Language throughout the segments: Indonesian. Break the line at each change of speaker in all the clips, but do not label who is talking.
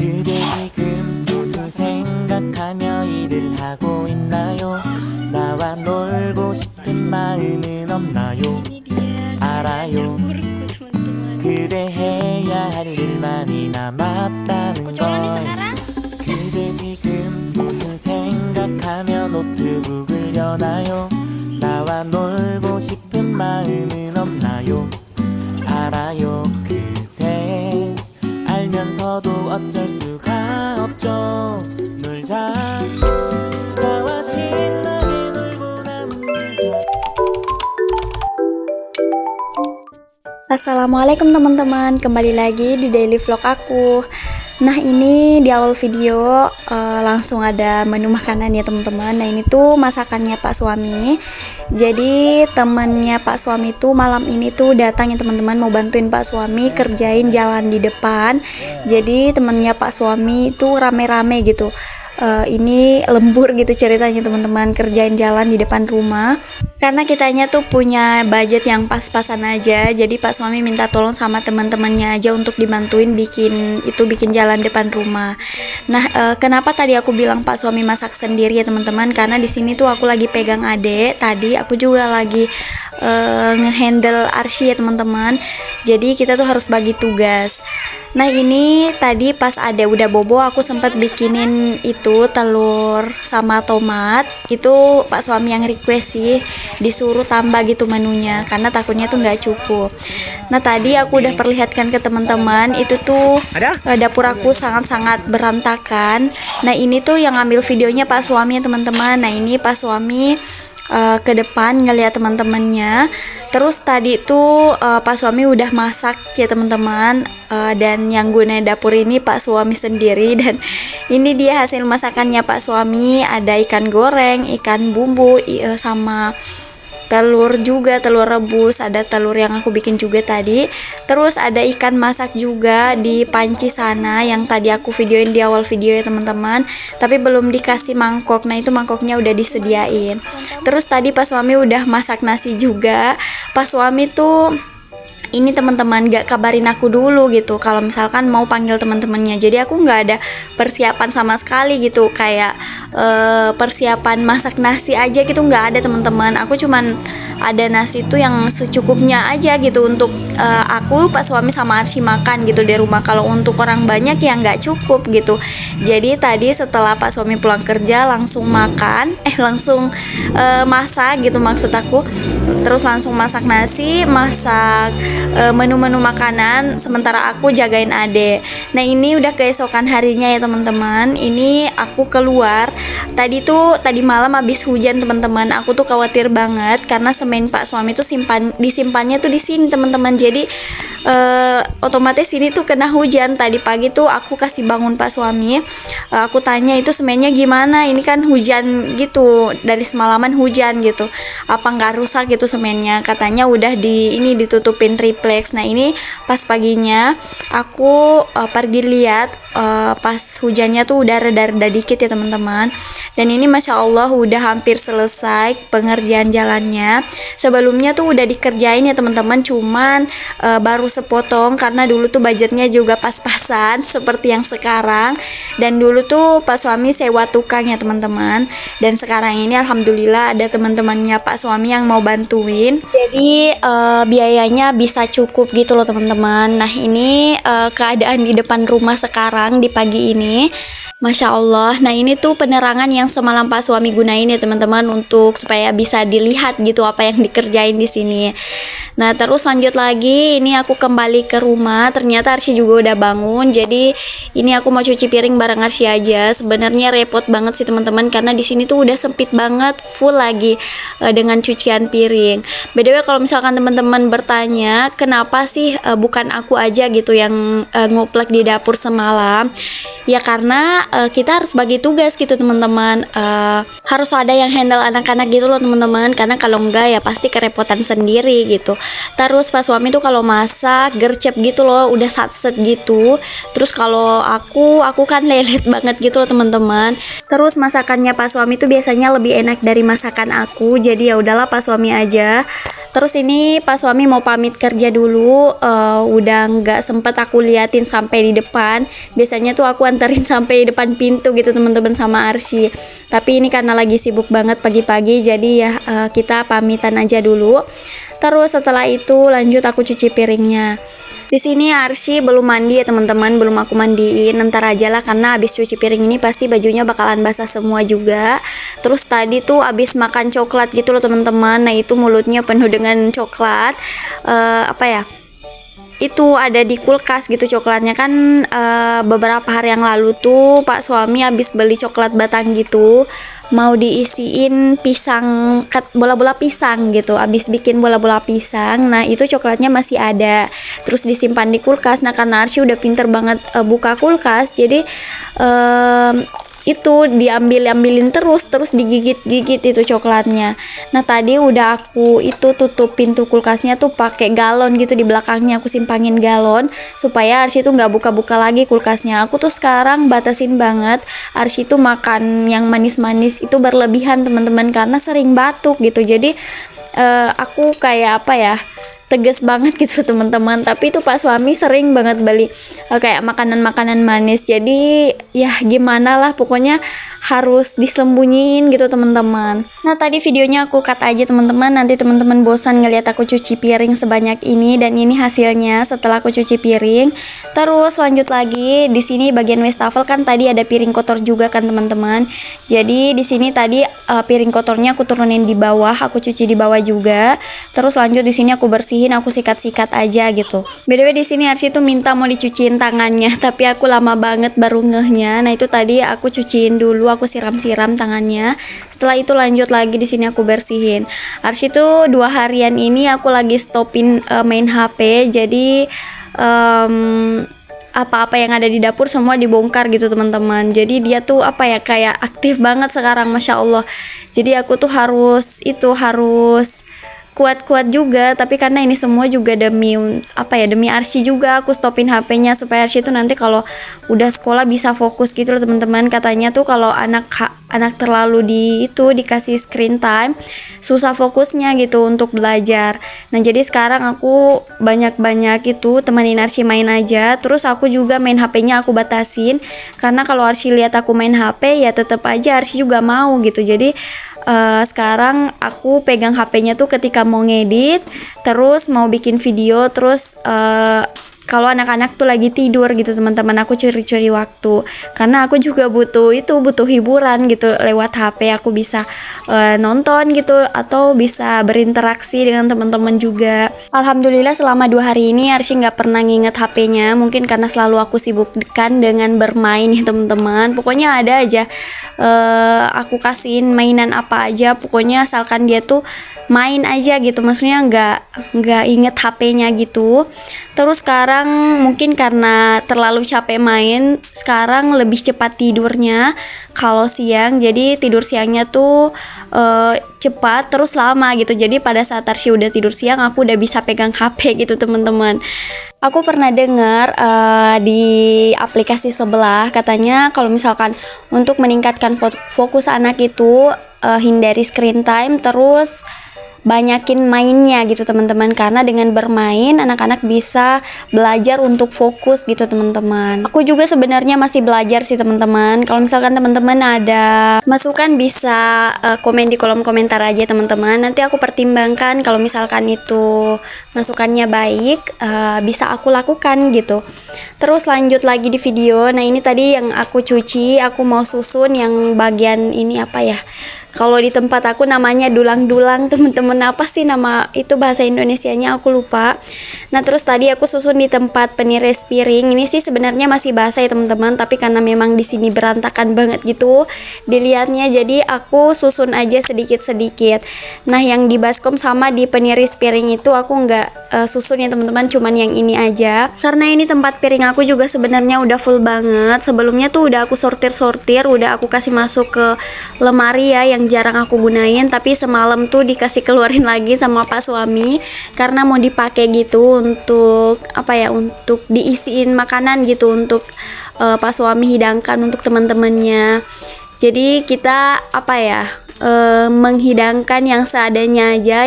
그대 지금 무슨 생각하며 일을 하고 있나요? 나와 놀고 싶은 마음은 없나요? 알아요. 그대 해야 할 일 많이 남았다는 걸. 그대 지금 무슨 생각하며 노트북을 여나요? 나와 놀고 싶은 마음은 없나요? 알아요. 그대 알면서도 어쩔 수가 없죠. 놀자. 나와 신나게 놀고 남자.
Assalamualaikum teman-teman, kembali lagi di daily vlog aku. Nah ini di awal video langsung ada menu makanan ya teman-teman. Nah ini tuh masakannya Pak Suami. Jadi temannya Pak Suami tuh malam ini tuh datang ya teman-teman, mau bantuin Pak Suami kerjain jalan di depan. Jadi temannya Pak Suami tuh rame-rame gitu. Ini lembur gitu ceritanya teman-teman, kerjain jalan di depan rumah karena kitanya tuh punya budget yang pas-pasan aja. Jadi Pak Suami minta tolong sama teman-temannya aja untuk dibantuin bikin jalan depan rumah. Nah kenapa tadi aku bilang Pak Suami masak sendiri ya teman-teman, karena di sini tuh aku lagi pegang adek, tadi aku juga lagi ngehandle Arsy ya teman-teman. Jadi kita tuh harus bagi tugas. Nah ini tadi pas ada udah bobo aku sempat bikinin itu telur sama tomat. Itu Pak Suami yang request sih, disuruh tambah gitu menunya karena takutnya tuh nggak cukup. Nah tadi aku udah perlihatkan ke teman-teman, itu tuh dapur aku sangat-sangat berantakan. Nah ini tuh yang ambil videonya Pak Suami ya teman-teman. Nah ini Pak Suami ke depan ngeliat teman-temannya. Terus tadi tuh Pak Suami udah masak ya teman-teman, dan yang gunain dapur ini Pak Suami sendiri. Dan ini dia hasil masakannya Pak Suami, ada ikan goreng, ikan bumbu, sama telur juga, telur rebus, ada telur yang aku bikin juga tadi. Terus ada ikan masak juga di panci sana yang tadi aku videoin di awal video ya teman-teman, tapi belum dikasih mangkok. Nah itu mangkoknya udah disediain. Terus tadi Pak Suami udah masak nasi juga. Pak Suami tuh ini teman-teman gak kabarin aku dulu gitu kalau misalkan mau panggil teman-temannya. Jadi aku nggak ada persiapan sama sekali gitu, kayak persiapan masak nasi aja gitu nggak ada teman-teman. Aku cuman ada nasi tuh yang secukupnya aja gitu untuk aku, Pak Suami sama Arsy makan gitu di rumah. Kalau untuk orang banyak ya nggak cukup gitu. Jadi tadi setelah Pak Suami pulang kerja langsung makan, langsung masak gitu maksud aku. Terus langsung masak nasi, masak menu-menu makanan, sementara aku jagain adek. Nah ini udah keesokan harinya ya teman-teman. Ini aku keluar tadi malam habis hujan teman-teman. Aku tuh khawatir banget karena semen Pak Suami tuh disimpannya tuh di sini teman-teman. Jadi otomatis ini tuh kena hujan. Tadi pagi tuh aku kasih bangun Pak Suami, aku tanya itu semennya gimana, ini kan hujan gitu, dari semalaman hujan gitu, apa nggak rusak gitu semennya. Katanya udah ditutupin triplex. Nah ini pas paginya aku pergi lihat, pas hujannya tuh udah reda-reda dikit ya teman-teman. Dan ini Masya Allah udah hampir selesai pengerjaan jalannya. Sebelumnya tuh udah dikerjain ya teman-teman, cuman baru sepotong karena dulu tuh budgetnya juga pas-pasan seperti yang sekarang. Dan dulu tuh Pak Suami sewa tukang ya teman-teman, dan sekarang ini alhamdulillah ada teman-temannya Pak Suami yang mau bantuin. Jadi biayanya bisa cukup gitu loh teman-teman. Nah ini keadaan di depan rumah sekarang di pagi ini, Masya Allah. Nah ini tuh penerangan yang semalam Pak Suami gunain ya teman-teman, untuk supaya bisa dilihat gitu apa yang dikerjain di sini. Nah terus lanjut lagi, ini aku kembali ke rumah. Ternyata Arsy juga udah bangun. Jadi ini aku mau cuci piring bareng Arsy aja. Sebenarnya repot banget sih teman-teman, karena di sini tuh udah sempit banget, full lagi dengan cucian piring. BTW kalau misalkan teman-teman bertanya kenapa sih bukan aku aja gitu yang ngoplek di dapur semalam, ya karena kita harus bagi tugas gitu teman-teman. Harus ada yang handle anak-anak gitu loh teman-teman, karena kalau enggak ya pasti kerepotan sendiri gitu. Terus Pak Suami tuh kalau masak gercep gitu loh, udah satset gitu. Terus kalau aku kan lelet banget gitu loh teman-teman. Terus masakannya Pak Suami tuh biasanya lebih enak dari masakan aku, jadi ya udahlah Pak Suami aja. Terus ini pas suami mau pamit kerja dulu, udah nggak sempet aku liatin sampai di depan. Biasanya tuh aku anterin sampai depan pintu gitu teman-teman sama Arsy. Tapi ini karena lagi sibuk banget pagi-pagi, jadi ya kita pamitan aja dulu. Terus setelah itu lanjut aku cuci piringnya. Di sini Arsy belum mandi ya teman-teman, belum aku mandiin, ntar aja lah karena abis cuci piring ini pasti bajunya bakalan basah semua juga. Terus tadi tuh abis makan coklat gitu loh teman-teman, nah itu mulutnya penuh dengan coklat. Apa ya? Itu ada di kulkas gitu coklatnya kan. Beberapa hari yang lalu tuh Pak suami habis beli coklat batang gitu, mau diisiin pisang, bola-bola pisang gitu, habis bikin bola-bola pisang. Nah itu coklatnya masih ada, terus disimpan di kulkas. Nah karena Arsy udah pinter banget buka kulkas, jadi itu diambilin terus digigit itu coklatnya. Nah tadi udah aku itu tutup pintu kulkasnya tuh pakai galon gitu, di belakangnya aku simpangin galon supaya Arsy tuh nggak buka-buka lagi kulkasnya. Aku tuh sekarang batasin banget Arsy tuh makan yang manis-manis itu berlebihan teman-teman, karena sering batuk gitu. Jadi aku kayak apa ya, tegas banget gitu teman-teman. Tapi itu Pak suami sering banget beli kayak makanan-makanan manis, jadi ya gimana lah, pokoknya harus disembunyiin gitu teman-teman. Nah tadi videonya aku cut aja teman-teman, nanti teman-teman bosan ngeliat aku cuci piring sebanyak ini. Dan ini hasilnya setelah aku cuci piring. Terus lanjut lagi di sini bagian wastafel kan tadi ada piring kotor juga kan teman-teman. Jadi di sini tadi piring kotornya aku turunin di bawah, aku cuci di bawah juga. Terus lanjut di sini aku bersihin, aku sikat-sikat aja gitu. BTW di sini Arsy tuh minta mau dicuciin tangannya, tapi aku lama banget baru ngehnya. Nah itu tadi aku cuciin dulu, aku siram-siram tangannya. Setelah itu lanjut lagi di sini aku bersihin. Arsy tuh 2 harian ini aku lagi stopin main HP, jadi apa-apa yang ada di dapur semua dibongkar gitu teman-teman. Jadi dia tuh apa ya, kayak aktif banget sekarang, masya Allah. Jadi aku tuh harus kuat-kuat juga, tapi karena ini semua juga demi apa ya, demi Arsy juga aku stopin HP-nya supaya Arsy tuh nanti kalau udah sekolah bisa fokus gitu loh teman-teman. Katanya tuh kalau anak terlalu dikasih screen time susah fokusnya gitu untuk belajar. Nah jadi sekarang aku banyak-banyak itu temenin Arsy main aja. Terus aku juga main HP-nya aku batasin, karena kalau Arsy lihat aku main HP ya tetap aja Arsy juga mau gitu. Jadi sekarang aku pegang HP-nya tuh ketika mau ngedit, terus mau bikin video, terus kalau anak-anak tuh lagi tidur gitu teman-teman, aku curi-curi waktu, karena aku juga butuh hiburan gitu lewat HP. Aku bisa nonton gitu atau bisa berinteraksi dengan teman-teman juga. Alhamdulillah selama 2 hari ini Arsy nggak pernah nginget HP-nya, mungkin karena selalu aku sibukkan dengan bermain ya teman-teman. Pokoknya ada aja aku kasihin mainan apa aja, pokoknya asalkan dia tuh main aja gitu, maksudnya nggak inget HP-nya gitu. Terus sekarang mungkin karena terlalu capek main, sekarang lebih cepat tidurnya kalau siang. Jadi tidur siangnya tuh cepat terus lama gitu. Jadi pada saat Arsy udah tidur siang, aku udah bisa pegang HP gitu teman-teman. Aku pernah dengar di aplikasi sebelah, katanya kalau misalkan untuk meningkatkan fokus anak itu hindari screen time, terus banyakin mainnya gitu teman-teman, karena dengan bermain anak-anak bisa belajar untuk fokus gitu teman-teman. Aku juga sebenarnya masih belajar sih teman-teman. Kalau misalkan teman-teman ada masukan bisa komen di kolom komentar aja teman-teman. Nanti aku pertimbangkan, kalau misalkan itu masukannya baik bisa aku lakukan gitu. Terus lanjut lagi di video. Nah ini tadi yang aku cuci, aku mau susun yang bagian ini apa ya, kalau di tempat aku namanya dulang-dulang teman-teman. Apa sih nama itu bahasa Indonesianya, aku lupa. Nah terus tadi aku susun di tempat peniris piring. Ini sih sebenarnya masih basah ya teman-teman, tapi karena memang di sini berantakan banget gitu dilihatnya, jadi aku susun aja sedikit-sedikit. Nah yang di baskom sama di peniris piring itu aku nggak susun ya teman-teman, cuman yang ini aja, karena ini tempat piring aku juga sebenarnya udah full banget. Sebelumnya tuh udah aku sortir-sortir, udah aku kasih masuk ke lemari ya yang jarang aku gunain, tapi semalam tuh dikasih keluarin lagi sama Pak suami karena mau dipakai gitu untuk apa ya, untuk diisiin makanan gitu, untuk Pak suami hidangkan untuk teman-temannya. Jadi kita menghidangkan yang seadanya aja,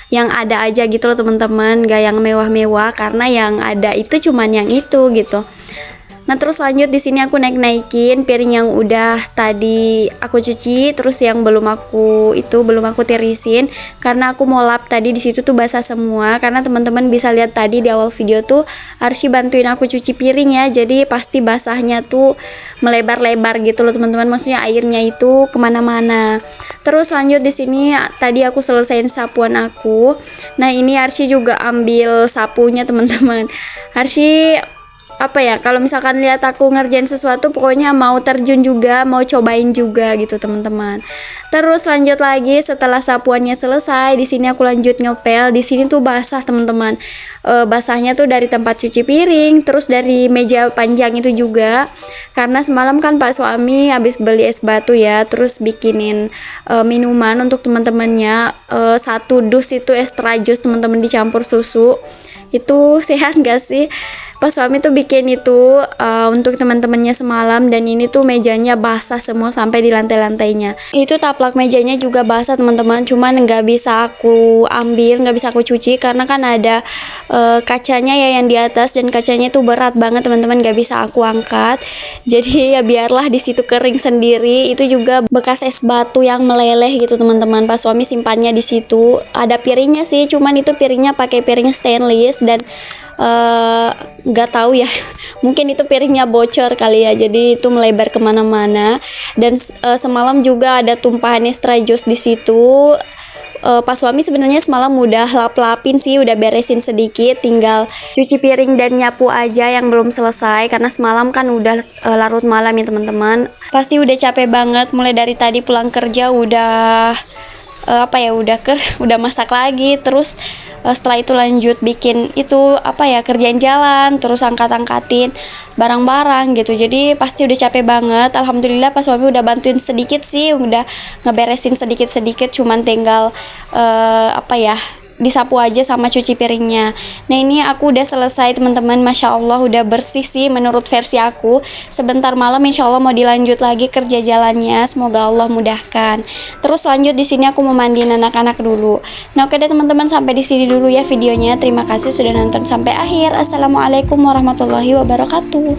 yang ada aja gitu loh teman-teman, gak yang mewah-mewah karena yang ada itu cuman yang itu gitu. Nah terus lanjut di sini aku naikin piring yang udah tadi aku cuci, terus yang belum aku tirisin karena aku mau lap tadi di situ tuh basah semua. Karena teman-teman bisa lihat tadi di awal video tuh Arsy bantuin aku cuci piring ya, jadi pasti basahnya tuh melebar-lebar gitu loh teman-teman, maksudnya airnya itu kemana-mana. Terus lanjut di sini tadi aku selesaiin sapuan aku. Nah ini Arsy juga ambil sapunya teman-teman. Arsy kalau misalkan lihat aku ngerjain sesuatu pokoknya mau terjun juga, mau cobain juga gitu teman-teman. Terus lanjut lagi setelah sapuannya selesai, di sini aku lanjut ngepel. Di sini tuh basah teman-teman. Basahnya tuh dari tempat cuci piring, terus dari meja panjang itu juga. Karena semalam kan Pak suami habis beli es batu ya, terus bikinin minuman untuk teman-temannya. 1 dus itu extra jus teman-teman dicampur susu. Itu sehat gak sih? Pas suami tuh bikin itu untuk teman-temannya semalam, dan ini tuh mejanya basah semua sampai di lantai-lantainya. Itu taplak mejanya juga basah teman-teman, cuman nggak bisa aku ambil, nggak bisa aku cuci karena kan ada kacanya ya yang di atas, dan kacanya tuh berat banget teman-teman, nggak bisa aku angkat. Jadi ya biarlah di situ kering sendiri. Itu juga bekas es batu yang meleleh gitu teman-teman. Pas suami simpannya di situ. Ada piringnya sih, cuman itu piringnya pakai piring stainless dan nggak tahu ya, mungkin itu piringnya bocor kali ya, jadi itu melebar kemana-mana. Dan semalam juga ada tumpahan extra jus di situ. Pas suami sebenarnya semalam udah lap-lapin sih, udah beresin sedikit, tinggal cuci piring dan nyapu aja yang belum selesai karena semalam kan udah larut malam ya teman-teman. Pasti udah capek banget, mulai dari tadi pulang kerja udah udah masak lagi, terus setelah itu lanjut bikin itu kerjaan jalan, terus angkat-angkatin barang-barang gitu. Jadi pasti udah capek banget. Alhamdulillah pas suami udah bantuin sedikit sih, udah ngeberesin sedikit-sedikit, cuman tinggal disapu aja sama cuci piringnya. Nah ini aku udah selesai teman-teman, Masya Allah udah bersih sih menurut versi aku. Sebentar malam Insya Allah mau dilanjut lagi kerja jalannya, semoga Allah mudahkan. Terus lanjut di sini aku mau mandiin anak-anak dulu. Nah oke deh teman-teman, sampai di sini dulu ya videonya. Terima kasih sudah nonton sampai akhir. Assalamualaikum warahmatullahi wabarakatuh.